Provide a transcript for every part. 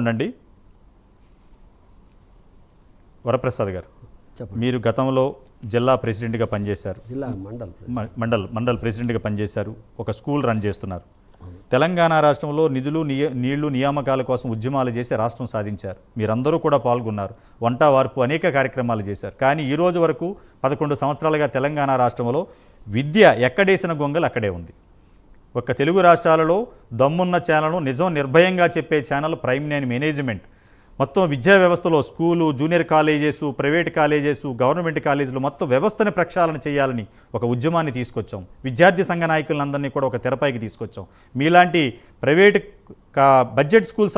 ఉండండి. వరప్రసాద్ గారు, మీరు గతంలో జిల్లా ప్రెసిడెంట్గా పనిచేశారు, మండల్ ప్రెసిడెంట్గా పనిచేశారు, ఒక స్కూల్ రన్ చేస్తున్నారు. తెలంగాణ రాష్ట్రంలో నిధులు నీళ్లు నియామకాల కోసం ఉద్యమాలు చేసి రాష్ట్రం సాధించారు. మీరందరూ కూడా పాల్గొన్నారు, వంట వార్పు అనేక కార్యక్రమాలు చేశారు. కానీ ఈ రోజు వరకు 11 సంవత్సరాలుగా తెలంగాణ రాష్ట్రంలో విద్య ఎక్కడేసిన గొంగలు అక్కడే ఉంది. ఒక్క తెలుగు రాష్ట్రాలలో దమ్మున్న ఛానల్, నిజం నిర్భయంగా చెప్పే ఛానల్ ప్రైమ్ నైన్ మేనేజ్మెంట్ మొత్తం విద్యా వ్యవస్థలో school, junior colleges, private colleges, government కాలేజీలు మొత్తం వ్యవస్థని ప్రక్షాళన చేయాలని ఒక ఉద్యమాన్ని తీసుకొచ్చాం. విద్యార్థి సంఘ నాయకులందరినీ కూడా ఒక తెరపైకి తీసుకొచ్చాం. మీలాంటి ప్రైవేట్ బడ్జెట్ స్కూల్స్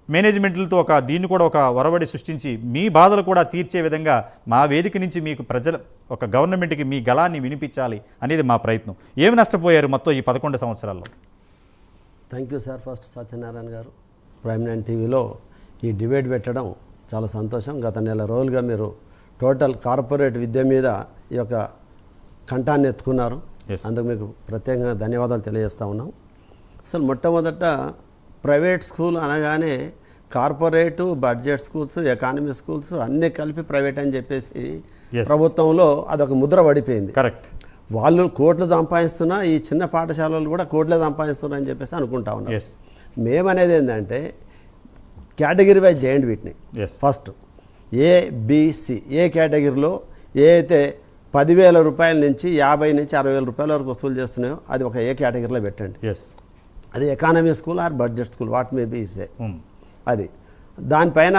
మేనేజ్మెంట్లతో దీన్ని కూడా ఒక ఒరవడి సృష్టించి మీ బాధలు కూడా తీర్చే విధంగా మా వేదిక నుంచి మీకు ఒక గవర్నమెంట్కి మీ గళాన్ని వినిపించాలి అనేది మా ప్రయత్నం. ఏమి నష్టపోయారు మొత్తం ఈ 11 సంవత్సరాల్లో? Thank you sir. First Satyanarayana గారు, ప్రైమ్ నైన్ టీవీలో ఈ డిబేట్ పెట్టడం చాలా సంతోషం. గత నెల రోజులుగా మీరు టోటల్ కార్పొరేట్ విద్య మీద ఈ యొక్క కంఠాన్ని ఎత్తుకున్నారు. అందుకు మీకు ప్రత్యేకంగా ధన్యవాదాలు తెలియజేస్తూ ఉన్నాం. అసలు మొట్టమొదట ప్రైవేట్ స్కూల్ అనగానే corporate, budget schools, economy schools అన్నీ కలిపి ప్రైవేట్ అని చెప్పేసి ప్రభుత్వంలో అదొక ముద్ర పడిపోయింది. కరెక్ట్. వాళ్ళు కోట్లు సంపాదిస్తున్నా ఈ చిన్న పాఠశాలలు కూడా కోట్లే సంపాదిస్తున్నారు అని చెప్పేసి అనుకుంటా ఉన్నాం. మేమనేది ఏంటంటే కేటగిరీ వైజ్ చేయండి వీటిని. ఫస్ట్ ఏబిసి, ఏ కేటగిరీలో ఏ అయితే 10,000 రూపాయల నుంచి 50,000 నుంచి 60,000 రూపాయల వరకు వసూలు చేస్తున్నాయో అది ఒక ఏ కేటగిరీలో పెట్టండి. అది economy school or budget school, what may be ఇసే. అది దానిపైన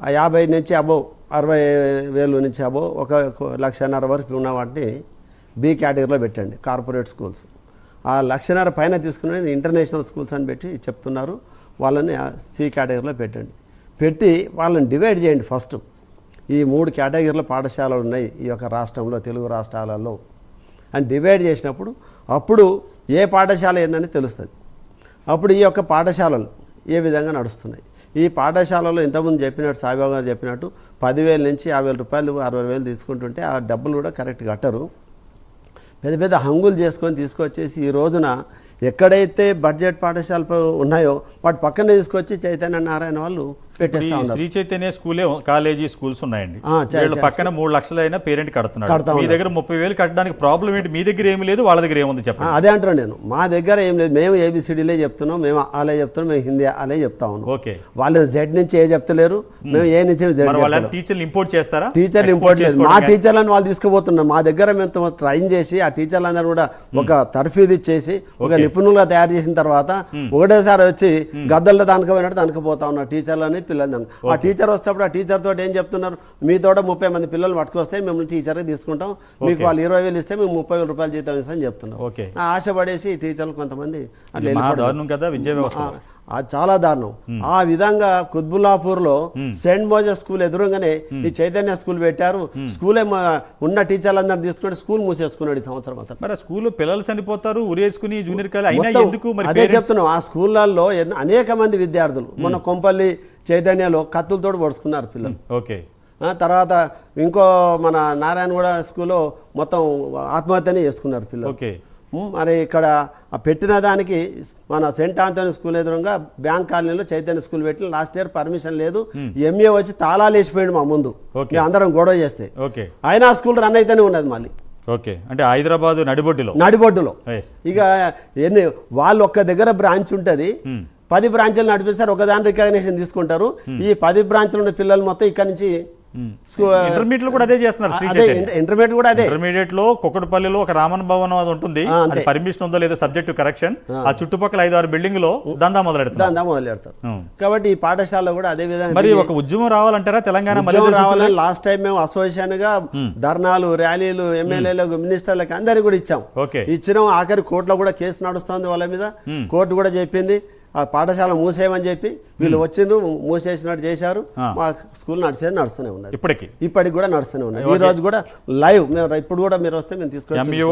50 నుంచి అబోవ్, 60,000 నుంచి అబోవ్ 1,50,000 వరకు ఉన్న వాటిని బి కేటగిరీలో పెట్టండి, కార్పొరేట్ స్కూల్స్. ఆ 1,50,000 పైన తీసుకుని ఇంటర్నేషనల్ స్కూల్స్ అని పెట్టి చెప్తున్నారు, వాళ్ళని సి కేటగిరీలో పెట్టండి. పెట్టి వాళ్ళని డివైడ్ చేయండి. ఫస్ట్ ఈ 3 కేటగిరీల పాఠశాలలు ఉన్నాయి ఈ యొక్క రాష్ట్రంలో, తెలుగు రాష్ట్రాలలో అని డివైడ్ చేసినప్పుడు అప్పుడు ఏ పాఠశాల ఏందని తెలుస్తుంది. అప్పుడు ఈ యొక్క పాఠశాలలు ఏ విధంగా నడుస్తున్నాయి. ఈ పాఠశాలలో ఇంతకుముందు చెప్పినట్టు సాయిబాబు గారు చెప్పినట్టు 10,000 నుంచి 50,000 రూపాయలు 60,000 తీసుకుంటుంటే ఆ డబ్బులు కూడా కరెక్ట్ కట్టరు. పెద్ద పెద్ద హంగులు చేసుకొని తీసుకొచ్చేసి ఈ రోజున ఎక్కడైతే బడ్జెట్ పాఠశాలలు ఉన్నాయో వాటి పక్కనే తీసుకొచ్చి చైతన్య నారాయణ వాళ్ళు పెట్టేస్తా ఉన్నారు. శ్రీ చైతన్య స్కూలే కాలేజీ స్కూల్స్ ఉన్నాయండి, పక్కన 3 లక్షలు అయినా పేరెంట్ కడుతున్నారు. మీ దగ్గర 30,000 కట్టడానికి ప్రాబ్లం ఏంటి? మీ దగ్గర ఏమి లేదు, వాళ్ళ దగ్గర ఏముంది చెప్పండి. అదే అంటున్నాను నేను. మా దగ్గర ఏం లేదు, మేము ఏబిసిడీలే చెప్తున్నాం, మేము అలే చెప్తున్నాం, మేము హిందీ అలే చెప్తా ఉన్నాం. ఓకే, వాళ్ళు జెడ్ నుంచి ఏ చెప్తలేరు, మేము ఏ నుంచి జెడ్. టీచర్లు ఇంపోర్ట్ చేస్తారా? టీచర్లు ఇంపోర్ట్ లేదు, మా టీచర్లను వాళ్ళు తీసుకుపోతున్నారు. మా దగ్గర మేము ట్రైన్ చేసి ఆ టీచర్లందరూ కూడా ఒక తర్ఫీదు ఇచ్చేసి ఒక నిపుణులుగా తయారు చేసిన తర్వాత ఒకటేసారి వచ్చి గద్దల్లో దానికపోయినట్టు దానికపోతా ఉన్నారు టీచర్లని, పిల్లలు. ఆ టీచర్ వస్తేప్పుడు ఆ టీచర్ తోటి ఏం చెప్తున్నారు, మీతో 30 మంది పిల్లలు పట్టుకొస్తే మేము టీచర్కి తీసుకుంటాం, మీకు వాళ్ళు 20,000 ఇస్తే మేము 30,000 రూపాయలు జీతం ఇస్తామని చెప్తున్నారు. ఆశపడేసి టీచర్లు కొంతమంది అది చాలా దారుణం. ఆ విధంగా కుత్బుల్లాపూర్లో సెయింట్ మోజెస్ స్కూల్ ఎదురుగానే ఈ చైతన్య స్కూల్ పెట్టారు. స్కూలే ఉన్న టీచర్లందరూ తీసుకుని స్కూల్ మూసేసుకున్నాడు ఈ సంవత్సరం అంతా. మరి స్కూల్ పిల్లలు చనిపోతారు, ఉరేసుకుని జూనియర్ కాలేజ్. అదే చెప్తున్నాం, ఆ స్కూళ్ళల్లో అనేక మంది విద్యార్థులు మొన్న కొంపల్లి చైతన్యలో కత్తులతో పొడుచుకున్నారు పిల్లలు. ఓకే, తర్వాత ఇంకో మన నారాయణగూడ స్కూల్లో మొత్తం ఆత్మహత్యనే చేసుకున్నారు పిల్లలు. ఓకే, మరి ఇక్కడ పెట్టిన దానికి మన సెయింట్ ఆంథోనీ స్కూల్ ఎదురుగా బ్యాంక్ కాలనీలో చైతన్య స్కూల్ పెట్టిన లాస్ట్ ఇయర్ పర్మిషన్ లేదు, ఎంఏ వచ్చి తాళాలు వేసిపోయింది మా ముందు, మేము అందరం గొడవ చేస్తే. అయినా స్కూల్ రన్ అయితేనే ఉన్నది మళ్ళీ. ఓకే, అంటే హైదరాబాద్ నడిబొడ్డులో ఇక ఎన్ని వాళ్ళు ఒక్క దగ్గర బ్రాంచ్ ఉంటుంది, 10 బ్రాంచ్లు నడిపిస్తారు, ఒకదాని రికగ్నిషన్ తీసుకుంటారు. ఈ 10 బ్రాంచ్లు ఉన్న పిల్లలు మొత్తం ఇక్కడ నుంచి ఇంటర్మీడియట్ కూడా అదే చేస్తున్నారు. ఇంటర్మీడియట్ కూడా అదే. ఇంటర్మీడియట్ లో కుక్కటపల్లిలో ఒక రామన్ భవనం అది ఉంటుంది, పర్మిషన్ ఉందో లేదో సబ్జెక్ట్ కరెక్షన్. ఆ చుట్టుపక్కల 5-6 బిల్డింగ్ లో దందా మొదలెడతారు. కాబట్టి ఈ పాఠశాలలో కూడా అదే విధంగా మరి ఒక ఉద్యమం రావాలంటారా తెలంగాణ? రావాలని లాస్ట్ టైం మేము అసోసియేషన్ గా ధర్నాలు, ర్యాలీలు, ఎమ్మెల్యేలకు, మినిస్టర్లకు అందరికి కూడా ఇచ్చాం. ఇచ్చినాం. ఆఖరి కోర్టులో కూడా కేసు నడుస్తుంది వాళ్ళ మీద. కోర్టు కూడా చెప్పింది ఆ పాఠశాల మూసేయమని చెప్పి, వీళ్ళు వచ్చిండ్రు మూసేసినట్టు చేశారు. మా స్కూల్ నడుస్తూనే ఉన్నది, ఇప్పటికి కూడా నడుస్తూనే ఉన్నది. ఈ రోజు కూడా లైవ్ మేము ఇప్పుడు కూడా మీరు వస్తే మేము తీసుకొచ్చి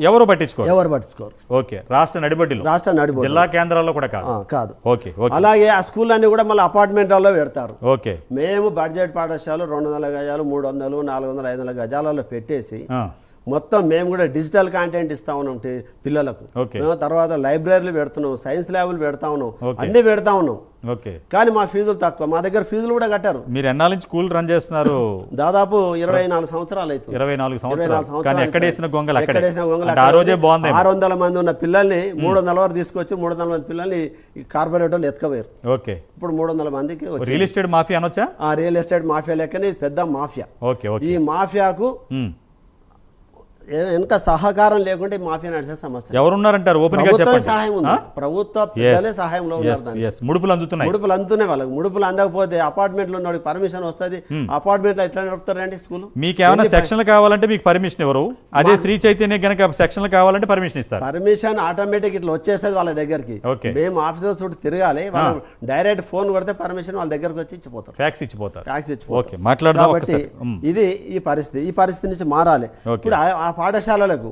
ఎవరు పట్టించుకోరు. ఓకే, రాష్ట్ర నడిబొడ్డు జిల్లా కేంద్రాల్లో కూడా కాదు. ఓకే, అలాగే ఆ స్కూల్ అన్ని కూడా మళ్ళీ అపార్ట్మెంట్లలో పెడతారు. ఓకే, మేము బడ్జెట్ పాఠశాల 200 గజాలు, 300, 400, 500 గజాలలో పెట్టేసి మొత్తం మేము కూడా డిజిటల్ కంటెంట్ ఇస్తా ఉన్నాం పిల్లలకు. ఓకే. తర్వాత లైబ్రరీలు పెడుతున్నాం, సైన్స్ ల్యాబ్లు పెడతా ఉన్నాం, ఓకే. అన్నీ పెడతా ఉన్నాం. ఓకే. కానీ మా ఫీజులు తక్కువ. మా దగ్గర ఫీజులు కూడా కట్టారు. మీరు ఎన్నాళ్ళ నుంచి స్కూల్ రన్ చేస్తున్నారు? దాదాపు 24 సంవత్సరాలు అవుతుంది. 24 సంవత్సరాలు. కానీ ఎక్కడేసిన గొంగలు అక్కడే. ఎక్కడేసిన గొంగలు అంటే ఆ రోజే బాగుంది. 600 మంది ఉన్న పిల్లల్ని 300 వరకు తీసుకొచ్చి 300 మంది పిల్లల్ని కార్పొరేట్ వాళ్ళు ఎత్తుకపోయారు. ఓకే. ఇప్పుడు 300 మందికి వచ్చి రియల్ ఎస్టేట్ మాఫియా అనొచ్చా? ఆ రియల్ ఎస్టేట్ మాఫియా లెక్కనే ఇది పెద్ద మాఫియా. ఓకే. ఓకే. ఈ మాఫియాకు ఎంత సహకారం లేకుంటే ఈ మాఫియా నడిచే సమస్య. ఎవరున్నారంటారు? ఓపెన్ గా ప్రభుత్వ చెప్పండి. సహాయం ఉంది. ప్రభుత్వ పెద్దలే సహాయంలో ఉన్నారు. ముడుపులు అందుతున్నాయి. ముడుపులు అందుతున్నాయి వాళ్ళకి. ముడుపులు అందకపోతే అపార్ట్మెంట్లో ఉన్నవాడికి పర్మిషన్ వస్తుంది. అపార్ట్మెంట్లో ఎట్లా నడుపుతారండి స్కూల్? మీకు ఏమైనా సెక్షన్లు కావాలంటే మీకు పర్మిషన్ ఎవరు? అదే శ్రీ చైతన్య గనక సెక్షన్లు కావాలంటే పర్మిషన్ ఇస్తారు. పర్మిషన్ ఆటోమేటిక్ ఇట్లా వచ్చేస్తుంది వాళ్ళ దగ్గరికి. ఓకే. మేము ఆఫీసర్ చుట్టూ తిరగాలి. వాళ్ళు డైరెక్ట్ ఫోన్ కొడితే పర్మిషన్ వాళ్ళ దగ్గరకు వచ్చి ఇచ్చిపోతారు. ఫ్యాక్స్ ఇచ్చిపోతారు. ఓకే, మాట్లాడదాం. కాబట్టి ఇది ఈ పరిస్థితి నుంచి మారాలి. ఇప్పుడు ఆ పాఠశాలలకు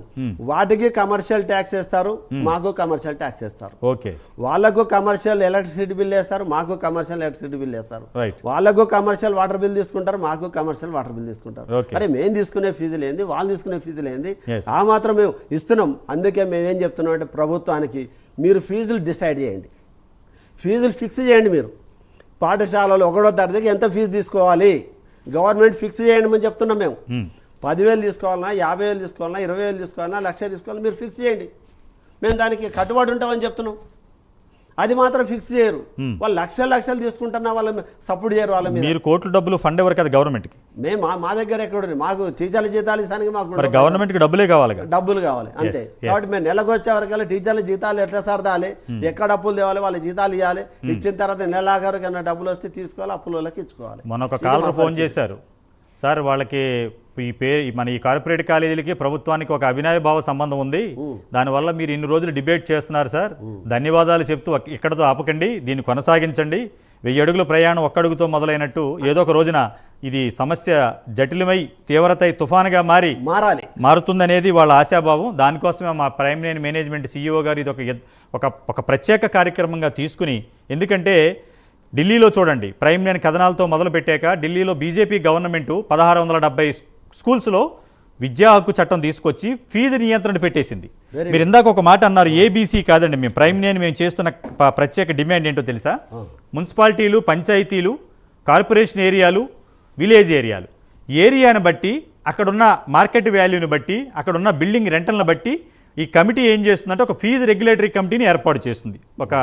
వాటికి కమర్షియల్ ట్యాక్స్ వేస్తారు, మాకు కమర్షియల్ ట్యాక్స్ వేస్తారు. ఓకే. వాళ్ళకు కమర్షియల్ ఎలక్ట్రిసిటీ బిల్ వేస్తారు, మాకు కమర్షియల్ ఎలక్ట్రిసిటీ బిల్ వేస్తారు. రైట్. వాళ్ళకు కమర్షియల్ వాటర్ బిల్ తీసుకుంటారు, మాకు కమర్షియల్ వాటర్ బిల్ తీసుకుంటారు. ఓకే. అరే మేము తీసుకునే ఫీజులు ఏంది, వాళ్ళు తీసుకునే ఫీజులు ఏంది? Yes. ఆ మాత్రం మేము ఇస్తున్నాం. అందుకే మేము ఏం చెప్తున్నాం అంటే ప్రభుత్వానికి మీరు ఫీజులు డిసైడ్ చేయండి, ఫీజులు ఫిక్స్ చేయండి. మీరు పాఠశాలలో 1వ తరగతికి ఎంత ఫీజు తీసుకోవాలి గవర్నమెంట్ ఫిక్స్ చేయండి అని చెప్తున్నాం మేము. 10,000 తీసుకోవాలన్నా, 50,000 తీసుకోవాలన్నా, 20,000 తీసుకోవాలన్నా, 1,00,000 తీసుకోవాలన్నా మీరు ఫిక్స్ చేయండి. మేము దానికి కట్టుబడి ఉంటామని చెప్తున్నాం. అది మాత్రం ఫిక్స్ చేయరు. వాళ్ళు లక్షలు తీసుకుంటున్నా వాళ్ళ సపోర్ట్ చేయరు. వాళ్ళ మీద మీరు కోట్ల డబ్బులు ఫండ్ ఎవరు కదా గవర్నమెంట్కి? మేము మా దగ్గర ఎక్కడ మాకు టీచర్ల జీతాలు ఇస్తానికి మాకు గవర్నమెంట్కి డబ్బులే కావాలి. డబ్బులు కావాలి అంతే. కాబట్టి మేము నెలకు వచ్చే వరకల్లా టీచర్ల జీతాలు ఎట్లా సర్దాలి, ఎక్కడ అప్పులు తేవాలి, వాళ్ళ జీతాలు ఇవ్వాలి. ఇచ్చిన తర్వాత నెలాఖరు కన్నా డబ్బులు వస్తే తీసుకోవాలి, అప్పుల వాళ్ళకి ఇచ్చుకోవాలి. మొన్న ఒక కాలర్ ఫోన్ చేశారు సార్, వాళ్ళకి ఈ కార్పొరేట్ కాలేజీలకి ప్రభుత్వానికి ఒక అవినాయభావ సంబంధం ఉంది, దానివల్ల మీరు ఇన్ని రోజులు డిబేట్ చేస్తున్నారు సార్, ధన్యవాదాలు చెప్తూ ఇక్కడతో ఆపకండి, దీన్ని కొనసాగించండి. 1000 అడుగుల ప్రయాణం ఒక్కడుగుతో మొదలైనట్టు ఏదో ఒక రోజున ఇది సమస్య జటిలమై తీవ్రత తుఫానుగా మారుతుందనేది వాళ్ళ ఆశాభావం. దానికోసమే మా ప్రైమ్ లైన్ మేనేజ్మెంట్ CEO గారు ఇది ఒక ప్రత్యేక కార్యక్రమంగా తీసుకుని, ఎందుకంటే ఢిల్లీలో చూడండి, ప్రైమ్ లైన్ కథనాలతో మొదలు పెట్టాక ఢిల్లీలో బీజేపీ గవర్నమెంటు 1670 స్కూల్స్లో విద్యా హక్కు చట్టం తీసుకొచ్చి ఫీజు నియంత్రణ పెట్టేసింది. మీరు ఇందాక ఒక మాట అన్నారు, ఏబీసీ కాదండి. మేము చేస్తున్న ప్రత్యేక డిమాండ్ ఏంటో తెలుసా? మున్సిపాలిటీలు, పంచాయతీలు, కార్పొరేషన్ ఏరియాలు, విలేజ్ ఏరియాను బట్టి, అక్కడున్న మార్కెట్ వాల్యూని బట్టి, అక్కడున్న బిల్డింగ్ రెంటల్ని బట్టి ఈ కమిటీ ఏం చేస్తుందంటే ఒక ఫీజు రెగ్యులేటరీ కమిటీని ఏర్పాటు చేస్తుంది. ఒక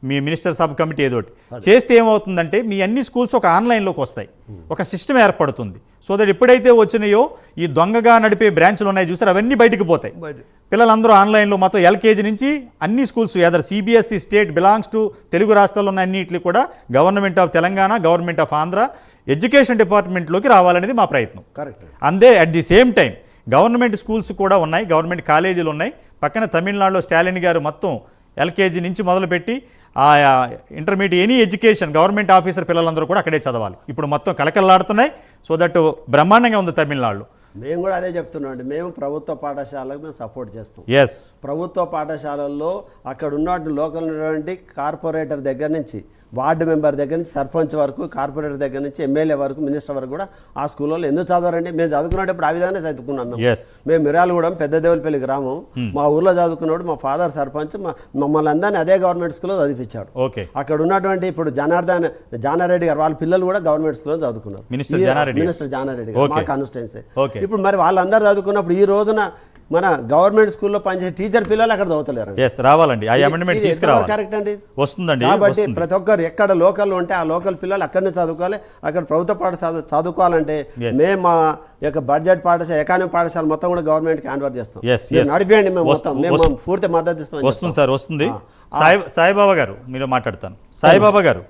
మీ మినిస్టర్ సబ్ కమిటీ ఏదోటి చేస్తే ఏమవుతుందంటే మీ అన్ని స్కూల్స్ ఒక ఆన్లైన్లోకి వస్తాయి, ఒక సిస్టమ్ ఏర్పడుతుంది. సో దట్ ఎప్పుడైతే వచ్చినాయో ఈ దొంగగా నడిపే బ్రాంచ్లు ఉన్నాయి చూసారు, అవన్నీ బయటకు పోతాయి. పిల్లలందరూ ఆన్లైన్లో మొత్తం LKG నుంచి అన్ని schools either CBSE state belongs to Telugu రాష్ట్రాల్లో ఉన్న అన్నింటినీ కూడా government of Telangana, government of Andhra education డిపార్ట్మెంట్లోకి రావాలనేది మా ప్రయత్నం. కరెక్ట్. అందే at the same time government schools కూడా ఉన్నాయి, గవర్నమెంట్ కాలేజీలు ఉన్నాయి. పక్కన తమిళనాడులో స్టాలిన్ గారు మొత్తం LKG నుంచి మొదలుపెట్టి ఆ intermediate any education government officer పిల్లలందరూ కూడా అక్కడే చదవాలి. ఇప్పుడు మొత్తం కలకల్లాడుతున్నాయి. సో దట్ బ్రహ్మాండంగా ఉంది తమిళనాడులో. మేము కూడా అదే చెప్తున్నాం అండి. మేము ప్రభుత్వ పాఠశాలకు మేము సపోర్ట్ చేస్తాం. ప్రభుత్వ పాఠశాలల్లో అక్కడ ఉన్నటువంటి లోకల్ ఉన్నటువంటి కార్పొరేటర్ దగ్గర నుంచి, వార్డు మెంబర్ దగ్గర నుంచి, సర్పంచ్ వరకు, కార్పొరేటర్ దగ్గర నుంచి ఎమ్మెల్యే వరకు, మినిస్టర్ వరకు కూడా ఆ స్కూల్లో ఎందుకు చదవరండి? మేము చదువుకున్నప్పుడు ఆ విధంగా చదువుకున్నాం. మేము మిర్యాలగూడెం పెద్దదేవులపల్లి గ్రామం, మా ఊర్లో చదువుకున్నాడు మా ఫాదర్ సర్పంచ్. మమ్మల్ని అందరినీ అదే గవర్నమెంట్ స్కూల్లో చదివించాడు. అక్కడ ఉన్నటువంటి ఇప్పుడు జానారెడ్డి గారు వాళ్ళ పిల్లలు కూడా గవర్నమెంట్ స్కూల్లో చదువుకున్నారు. మినిస్టర్ జానారెడ్డి గారు మా కాన్స్టిట్యున్సీ. ఇప్పుడు మరి వాళ్ళందరూ చదువుకున్నప్పుడు ఈ రోజున మన గవర్నమెంట్ స్కూల్లో పనిచేసే టీచర్ పిల్లలు అక్కడ చదువుతలేరు. రావాలండి, కరెక్ట్ అండి, వస్తుందండి. కాబట్టి ప్రతి ఒక్కరు ఎక్కడ లోకల్ ఉంటే ఆ లోకల్ పిల్లలు అక్కడనే చదువుకోవాలి. అక్కడ ప్రభుత్వ పాఠశాల చదువుకోవాలంటే మేము మా యొక్క బడ్జెట్ పాఠశాల, ఎకానమీ పాఠశాల మొత్తం కూడా గవర్నమెంట్కి హ్యాండ్ ఓవర్ చేస్తాం. నడిపేయండి, మేము మొత్తం మేము పూర్తి మద్దతు ఇస్తాం. వస్తుంది సార్, వస్తుంది. సాయిబాబా గారు మీరు మాట్లాడతాను. సాయిబాబా గారు